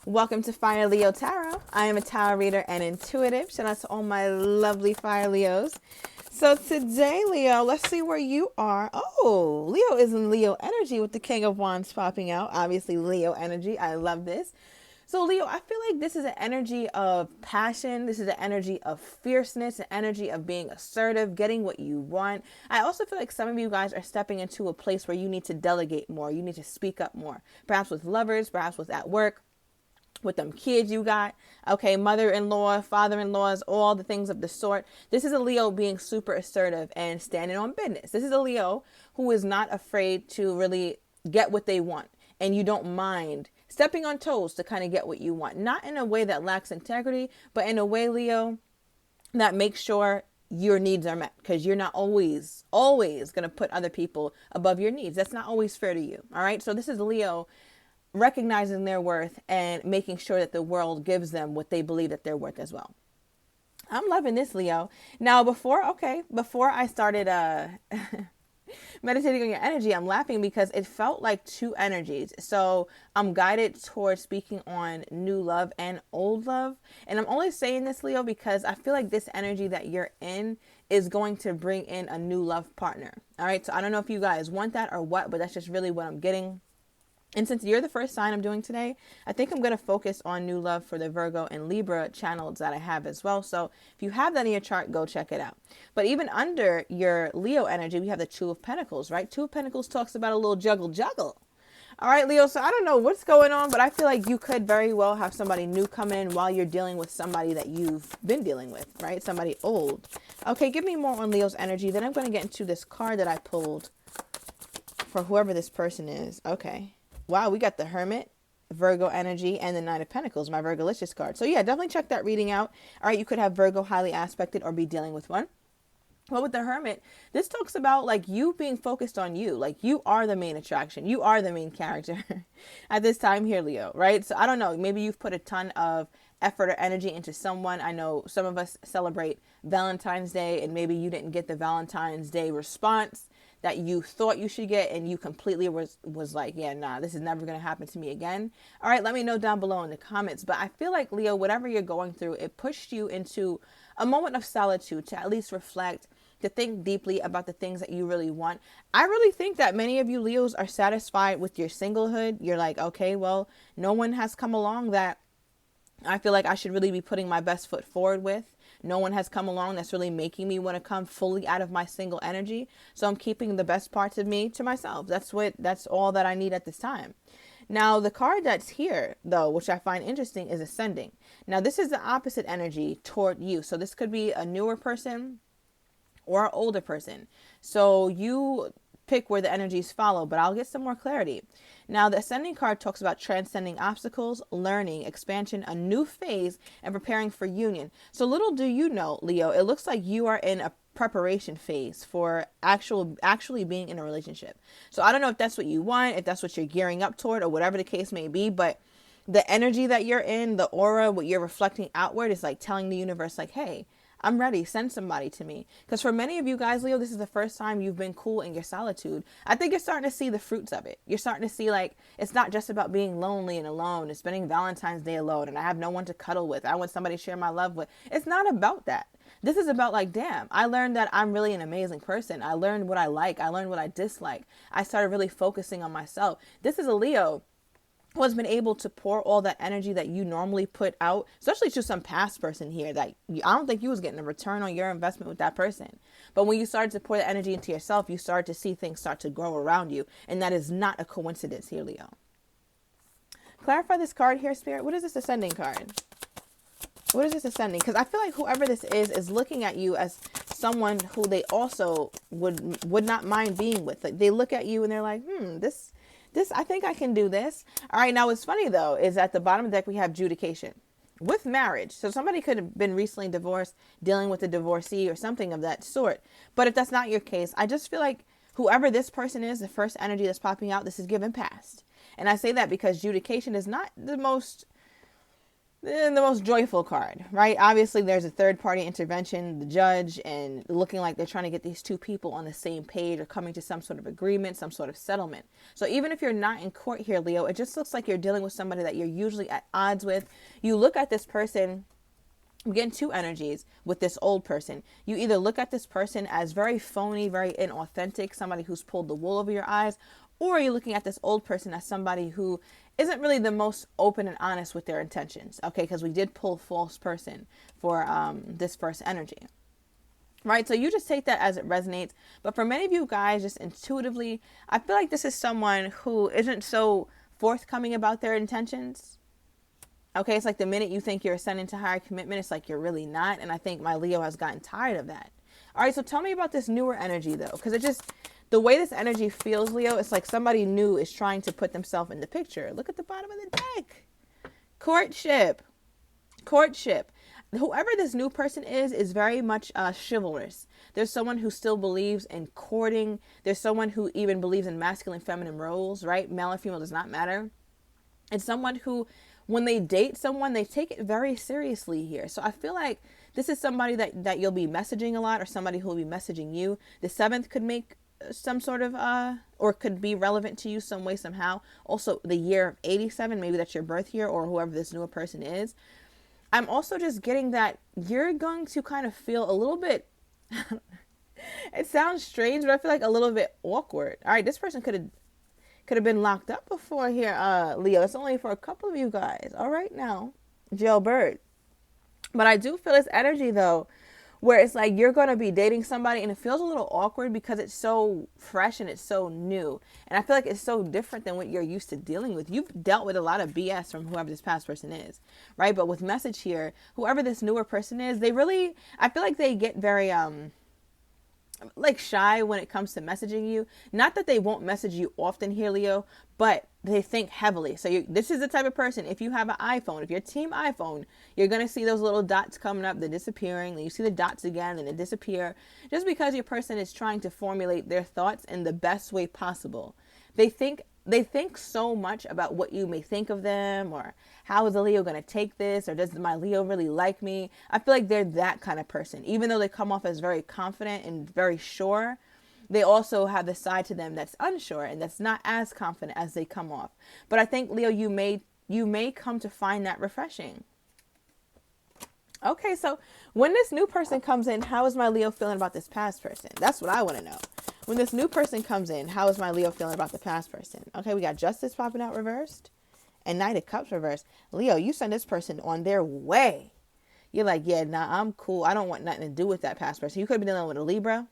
Welcome to Fire Leo Tarot. I am a tarot reader and intuitive. Shout out to all my lovely Fire Leos. So today, Leo, let's see where you are. Oh, Leo is in Leo energy with the King of Wands popping out. Obviously, Leo energy. I love this. So, Leo, I feel like this is an energy of passion. This is an energy of fierceness, an energy of being assertive, getting what you want. I also feel like some of you guys are stepping into a place where you need to delegate more. You need to speak up more, perhaps with lovers, perhaps with at work, with them kids you got, okay, mother-in-law, father-in-laws, all the things of the sort. This is a Leo being super assertive and standing on business. This is a Leo who is not afraid to really get what they want, and you don't mind stepping on toes to kind of get what you want. Not in a way that lacks integrity, but in a way, Leo, that makes sure your needs are met, because you're not always going to put other people above your needs. That's not always fair to you. All right. So this is Leo recognizing their worth and making sure that the world gives them what they believe that they're worth as well. I'm loving this, Leo. Now, before I started meditating on your energy, I'm laughing because it felt like two energies. So I'm guided towards speaking on new love and old love. And I'm only saying this, Leo, because I feel like this energy that you're in is going to bring in a new love partner. All right. So I don't know if you guys want that or what, but that's just really what I'm getting. And since you're the first sign I'm doing today, I think I'm going to focus on new love for the Virgo and Libra channels that I have as well. So if you have that in your chart, go check it out. But even under your Leo energy, we have the Two of Pentacles, right? Two of Pentacles talks about a little juggle. All right, Leo. So I don't know what's going on, but I feel like you could very well have somebody new come in while you're dealing with somebody that you've been dealing with, right? Somebody old. Okay, give me more on Leo's energy. Then I'm going to get into this card that I pulled for whoever this person is. Okay. Wow, we got the Hermit, Virgo energy, and the Knight of Pentacles, my Virgolicious card. So yeah, definitely check that reading out. All right, you could have Virgo highly aspected or be dealing with one. Well, with the Hermit, this talks about like you being focused on you. Like you are the main attraction. You are the main character at this time here, Leo, right? So I don't know, maybe you've put a ton of effort or energy into someone. I know some of us celebrate Valentine's Day and maybe you didn't get the Valentine's Day response that you thought you should get, and you completely was like, yeah, nah, this is never going to happen to me again. All right, let me know down below in the comments. But I feel like, Leo, whatever you're going through, it pushed you into a moment of solitude to at least reflect, to think deeply about the things that you really want. I really think that many of you Leos are satisfied with your singlehood. You're like, okay, well, no one has come along that I feel like I should really be putting my best foot forward with. No one has come along that's really making me want to come fully out of my single energy. So I'm keeping the best parts of me to myself. That's all that I need at this time. Now, the card that's here, though, which I find interesting, is Ascending. Now, this is the opposite energy toward you. So this could be a newer person or an older person. So you pick where the energies follow, but I'll get some more clarity. Now, the Ascending card talks about transcending obstacles, learning, expansion, a new phase, and preparing for union. So little do you know, Leo, it looks like you are in a preparation phase for actually being in a relationship. So I don't know if that's what you want, if that's what you're gearing up toward, or whatever the case may be, but the energy that you're in, the aura, what you're reflecting outward is like telling the universe, like, hey, I'm ready. Send somebody to me. Because for many of you guys, Leo, this is the first time you've been cool in your solitude. I think you're starting to see the fruits of it. You're starting to see like, it's not just about being lonely and alone and spending Valentine's Day alone and I have no one to cuddle with. I want somebody to share my love with. It's not about that. This is about like, damn, I learned that I'm really an amazing person. I learned what I like. I learned what I dislike. I started really focusing on myself. This is a Leo who has been able to pour all that energy that you normally put out, especially to some past person here that I don't think you was getting a return on your investment with that person. But when you started to pour the energy into yourself, you started to see things start to grow around you. And that is not a coincidence here, Leo. Clarify this card here, Spirit. What is this Ascending card? What is this Ascending? Because I feel like whoever this is looking at you as someone who they also would not mind being with. Like they look at you and they're like, this, I think I can do this. All right. Now, what's funny, though, is at the bottom of the deck, we have judication with marriage. So somebody could have been recently divorced, dealing with a divorcee or something of that sort. But if that's not your case, I just feel like whoever this person is, the first energy that's popping out, this is given past. And I say that because judication is not the most the most joyful card, right? Obviously, there's a third party intervention, the judge, and looking like they're trying to get these two people on the same page or coming to some sort of agreement, some sort of settlement. So even if you're not in court here, Leo, it just looks like you're dealing with somebody that you're usually at odds with. You look at this person, I'm getting two energies with this old person. You either look at this person as very phony, very inauthentic, somebody who's pulled the wool over your eyes, or you're looking at this old person as somebody who isn't really the most open and honest with their intentions. Okay, because we did pull false person for this first energy. Right, so you just take that as it resonates. But for many of you guys, just intuitively, I feel like this is someone who isn't so forthcoming about their intentions. Okay, it's like the minute you think you're ascending to higher commitment, it's like you're really not. And I think my Leo has gotten tired of that. All right, so tell me about this newer energy, though, because it just, the way this energy feels, Leo, it's like somebody new is trying to put themselves in the picture. Look at the bottom of the deck. Courtship. Courtship. Whoever this new person is very much chivalrous. There's someone who still believes in courting. There's someone who even believes in masculine, feminine roles, right? Male or female does not matter. It's someone who, when they date someone, they take it very seriously here. So I feel like this is somebody that you'll be messaging a lot, or somebody who will be messaging you. The seventh could make some sort of, or could be relevant to you some way, somehow. Also, the year of 87, maybe that's your birth year, or whoever this newer person is. I'm also just getting that you're going to kind of feel a little bit, it sounds strange, but I feel like a little bit awkward. All right, this person could have been locked up before here, Leo. It's only for a couple of you guys. All right now, jailbird. But I do feel this energy, though, where it's like you're going to be dating somebody and it feels a little awkward because it's so fresh and it's so new. And I feel like it's so different than what you're used to dealing with. You've dealt with a lot of BS from whoever this past person is, right? But with message here, whoever this newer person is, they really, I feel like they get very, like shy when it comes to messaging you. Not that they won't message you often here, Leo, but they think heavily. So this is the type of person, if you have an iPhone, if you're team iPhone, you're going to see those little dots coming up, they're disappearing, then you see the dots again and they disappear, just because your person is trying to formulate their thoughts in the best way possible. They think so much about what you may think of them, or how is a Leo going to take this, or does my Leo really like me? I feel like they're that kind of person. Even though they come off as very confident and very sure, they also have the side to them that's unsure and that's not as confident as they come off. But I think, Leo, you may come to find that refreshing. Okay, so when this new person comes in, how is my Leo feeling about this past person? That's what I want to know. When this new person comes in, how is my Leo feeling about the past person? Okay, we got Justice popping out reversed and Knight of Cups reversed. Leo, you send this person on their way. You're like, yeah, nah, I'm cool. I don't want nothing to do with that past person. You could be dealing with a Libra.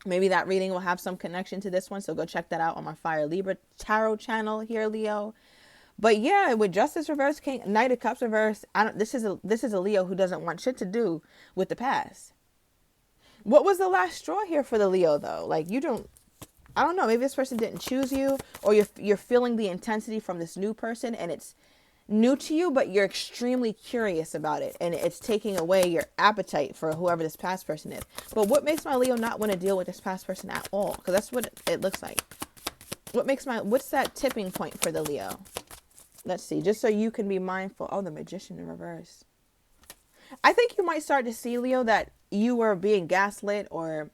Maybe that reading will have some connection to this one, so go check that out on my Fire Libra Tarot channel here, Leo. But yeah, with Justice reverse, King, Knight of Cups reverse, this is a Leo who doesn't want shit to do with the past. What was the last straw here for the Leo, though? Like, I don't know, maybe this person didn't choose you, or you're feeling the intensity from this new person and it's new to you, but you're extremely curious about it and it's taking away your appetite for whoever this past person is. But what makes my Leo not want to deal with this past person at all? Because that's what it looks like. What's that tipping point for the Leo? Let's see, just so you can be mindful. Oh, the Magician in reverse. I think you might start to see, Leo, that you were being gaslit, or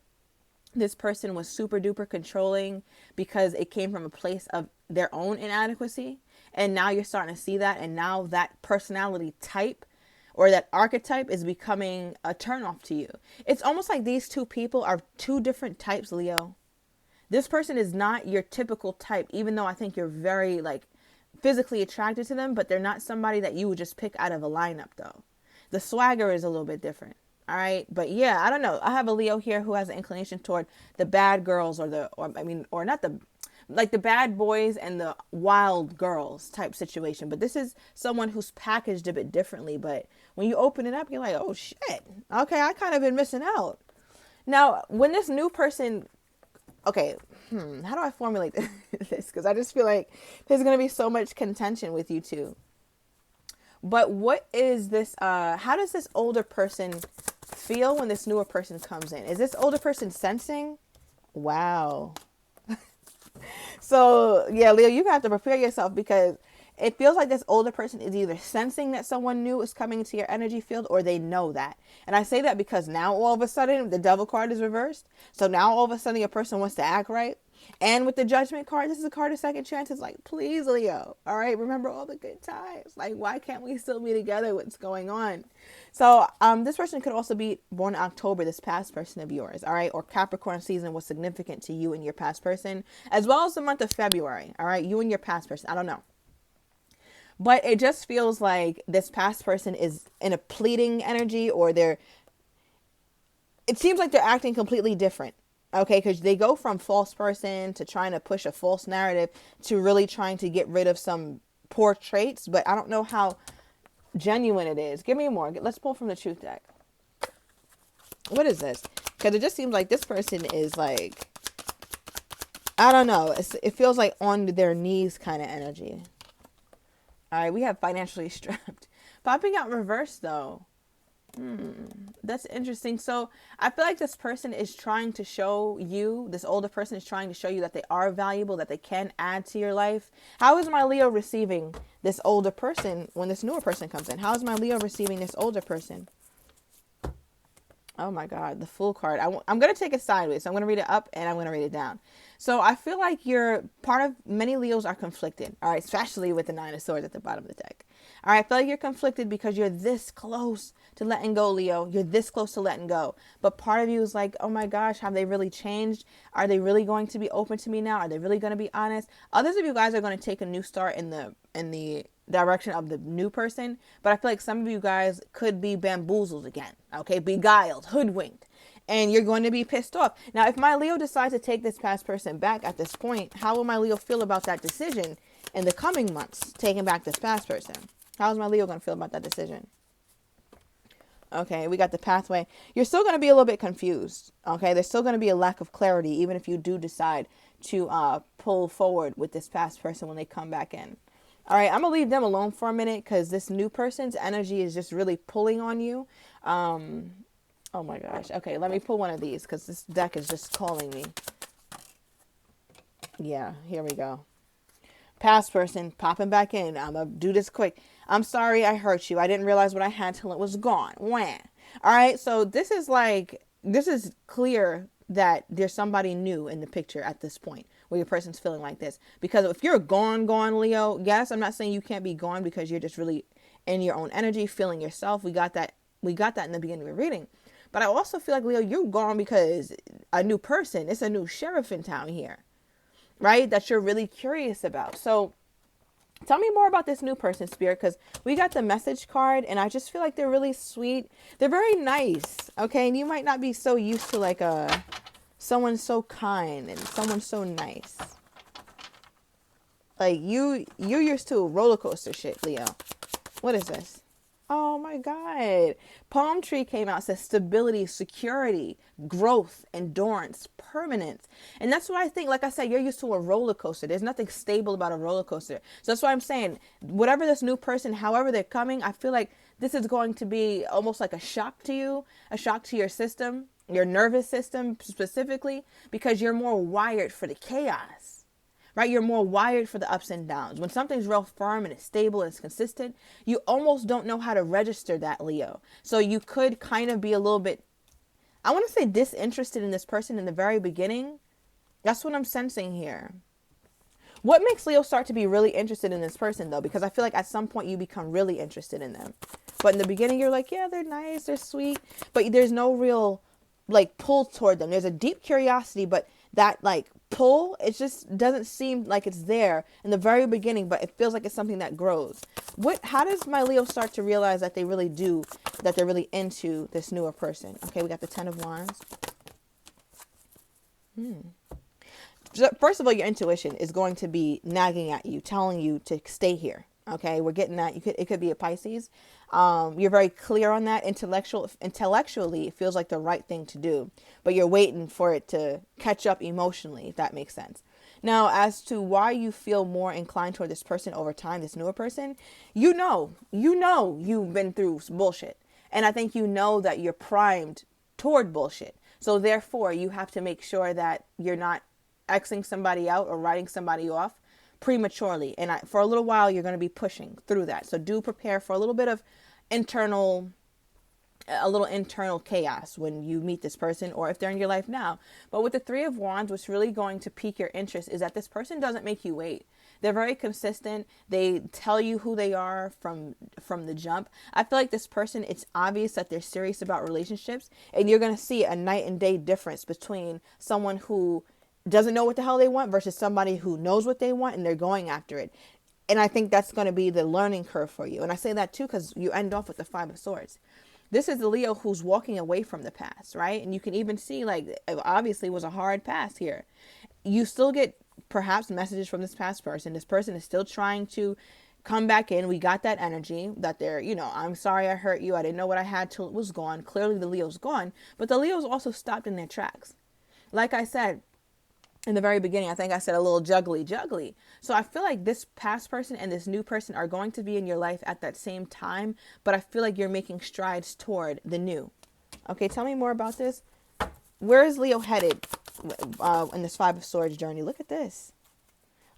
this person was super duper controlling because it came from a place of their own inadequacy. And now you're starting to see that. And now that personality type or that archetype is becoming a turnoff to you. It's almost like these two people are two different types, Leo. This person is not your typical type, even though I think you're very physically attracted to them, but they're not somebody that you would just pick out of a lineup, though. The swagger is a little bit different. All right. But yeah, I don't know. I have a Leo here who has an inclination toward the bad girls or not the bad boys and the wild girls type situation. But this is someone who's packaged a bit differently. But when you open it up, you're like, oh shit. Okay. I kind of been missing out. Now, when this new person, okay, how do I formulate this? Because I just feel like there's going to be so much contention with you two. But what is this, how does this older person feel when this newer person comes in? Is this older person sensing? Wow. So, yeah, Leo, you have to prepare yourself, because it feels like this older person is either sensing that someone new is coming into your energy field, or they know that. And I say that because now all of a sudden the devil card is reversed. So now all of a sudden your person wants to act right. And with the judgment card, this is a card of second chances. Like, please, Leo. All right. Remember all the good times. Like, why can't we still be together? What's going on? So this person could also be born in October, this past person of yours. All right. Or Capricorn season was significant to you and your past person, as well as the month of February. All right. You and your past person. I don't know. But it just feels like this past person is in a pleading energy, or it seems like they're acting completely different. Okay, because they go from false person to trying to push a false narrative to really trying to get rid of some poor traits. But I don't know how genuine it is. Give me more. Let's pull from the truth deck. What is this? Because it just seems like this person is like, I don't know. It feels like on their knees kind of energy. All right, we have financially strapped. Popping out reverse, though. That's interesting. So I feel like this person is trying to show you, this older person is trying to show you that they are valuable, that they can add to your life. How is my Leo receiving this older person when this newer person comes in? How is my Leo receiving this older person? Oh my God, the Fool card. I'm going to take it sideways. So I'm going to read it up and I'm going to read it down. So I feel like many Leos are conflicted. All right, especially with the Nine of Swords at the bottom of the deck. All right, I feel like you're conflicted because you're this close to letting go, Leo. You're this close to letting go. But part of you is like, oh my gosh, have they really changed? Are they really going to be open to me now? Are they really going to be honest? Others of you guys are going to take a new start in the direction of the new person. But I feel like some of you guys could be bamboozled again. Okay, beguiled, hoodwinked. And you're going to be pissed off. Now, if my Leo decides to take this past person back at this point, how will my Leo feel about that decision in the coming months, taking back this past person? How is my Leo going to feel about that decision? Okay, we got the pathway. You're still going to be a little bit confused. Okay, there's still going to be a lack of clarity, even if you do decide to pull forward with this past person when they come back in. All right, I'm going to leave them alone for a minute because this new person's energy is just really pulling on you. Oh my gosh. Okay, let me pull one of these because this deck is just calling me. Yeah, here we go. Past person popping back in. I'm going to do this quick. I'm sorry I hurt you. I didn't realize what I had till it was gone. Wah. All right, so this is clear that there's somebody new in the picture at this point where your person's feeling like this. Because if you're gone, Leo, yes, I'm not saying you can't be gone because you're just really in your own energy, feeling yourself. We got that in the beginning of the reading. But I also feel like, Leo, you're gone because a new person, it's a new sheriff in town here, right? That you're really curious about. So tell me more about this new person, Spirit, because we got the message card and I just feel like they're really sweet. They're very nice, okay? And you might not be so used to like someone so kind and someone so nice. Like you're used to roller coaster shit, Leo. What is this? Oh my God. Palm tree came out, says stability, security, growth, endurance, permanence. And that's what I think. Like I said, you're used to a roller coaster. There's nothing stable about a roller coaster. So that's why I'm saying, whatever this new person, however they're coming, I feel like this is going to be almost like a shock to you, a shock to your system, your nervous system specifically, because you're more wired for the chaos. Right? You're more wired for the ups and downs. When something's real firm and it's stable and it's consistent, you almost don't know how to register that, Leo. So you could kind of be a little bit, I want to say, disinterested in this person in the very beginning. That's what I'm sensing here. What makes Leo start to be really interested in this person, though? Because I feel like at some point you become really interested in them. But in the beginning, you're like, yeah, they're nice, they're sweet. But there's no real, like, pull toward them. There's a deep curiosity, but that, like, pull, it just doesn't seem like it's there in the very beginning, but it feels like it's something that grows. How does my Leo start to realize that they're really into this newer person? Okay, we got the Ten of Wands. First of all, your intuition is going to be nagging at you, telling you to stay here. Okay, we're getting that. It could be a Pisces. You're very clear on that. Intellectually, it feels like the right thing to do, but you're waiting for it to catch up emotionally, if that makes sense. Now, as to why you feel more inclined toward this person over time, this newer person, you know you've been through some bullshit. And I think you know that you're primed toward bullshit. So therefore, you have to make sure that you're not Xing somebody out or writing somebody off prematurely. And for a little while, you're going to be pushing through that. So do prepare for a little bit of internal a little internal chaos when you meet this person, or if they're in your life now. But with the Three of Wands, what's really going to pique your interest is that this person doesn't make you wait. They're very consistent. They tell you who they are from the jump. I feel like this person, it's obvious that they're serious about relationships, and you're going to see a night and day difference between someone who doesn't know what the hell they want versus somebody who knows what they want and they're going after it. And I think that's going to be the learning curve for you. And I say that too because you end off with the Five of Swords. This is the Leo who's walking away from the past, right? And you can even see, like, it obviously was a hard past here. You still get perhaps messages from this past person. This person is still trying to come back in. We got that energy that they're, I'm sorry I hurt you. I didn't know what I had till it was gone. Clearly the Leo's gone. But the Leo's also stopped in their tracks. Like I said, in the very beginning, I think I said a little juggly. So I feel like this past person and this new person are going to be in your life at that same time, but I feel like you're making strides toward the new. Okay, tell me more about this. Where is Leo headed in this Five of Swords journey? Look at this.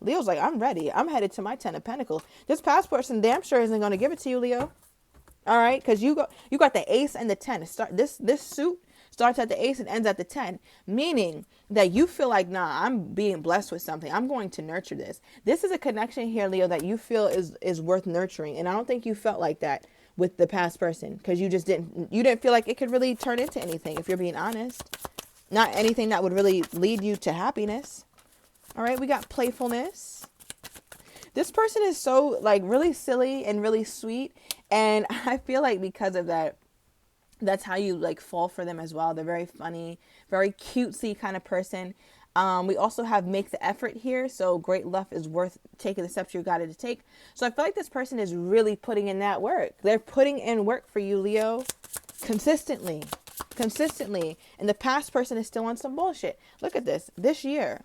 Leo's like, I'm ready. I'm headed to my 10 of Pentacles. This past person damn sure isn't going to give it to you, Leo. All right, because you got the Ace and the 10. This suit starts at the Ace and ends at the 10, meaning that you feel like, nah, I'm being blessed with something. I'm going to nurture this. This is a connection here, Leo, that you feel is worth nurturing. And I don't think you felt like that with the past person, because you didn't feel like it could really turn into anything, if you're being honest. Not anything that would really lead you to happiness. All right, we got playfulness. This person is so, like, really silly and really sweet. And I feel like because of that, that's how you, like, fall for them as well. They're very funny, very cutesy kind of person. We also have make the effort here. So great love is worth taking the steps you got to take. So I feel like this person is really putting in that work. They're putting in work for you, Leo, consistently. And the past person is still on some bullshit. Look at this year.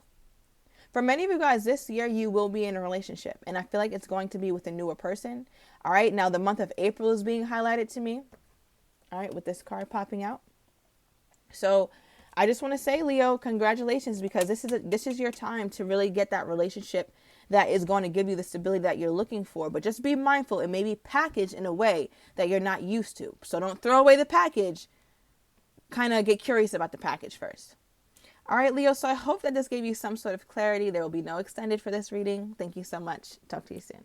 For many of you guys, this year you will be in a relationship. And I feel like it's going to be with a newer person. All right. Now the month of April is being highlighted to me. All right. With this card popping out. So I just want to say, Leo, congratulations, because this is your time to really get that relationship that is going to give you the stability that you're looking for. But just be mindful. It may be packaged in a way that you're not used to. So don't throw away the package. Kind of get curious about the package first. All right, Leo, so I hope that this gave you some sort of clarity. There will be no extended for this reading. Thank you so much. Talk to you soon.